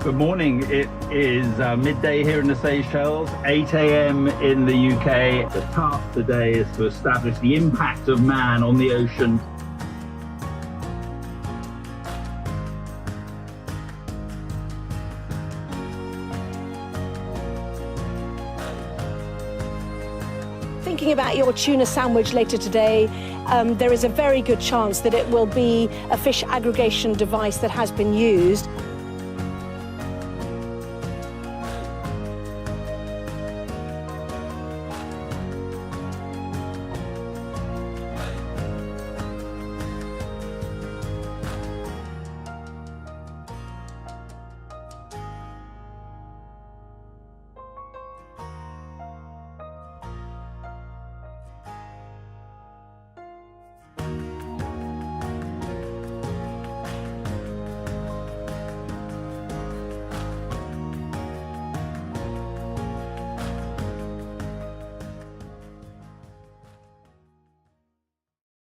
Good morning. It is midday here in the Seychelles, 8 a.m. in the UK. The task today is to establish the impact of man on the ocean. Thinking about your tuna sandwich later today, there is a very good chance that it will be a fish aggregation device that has been used.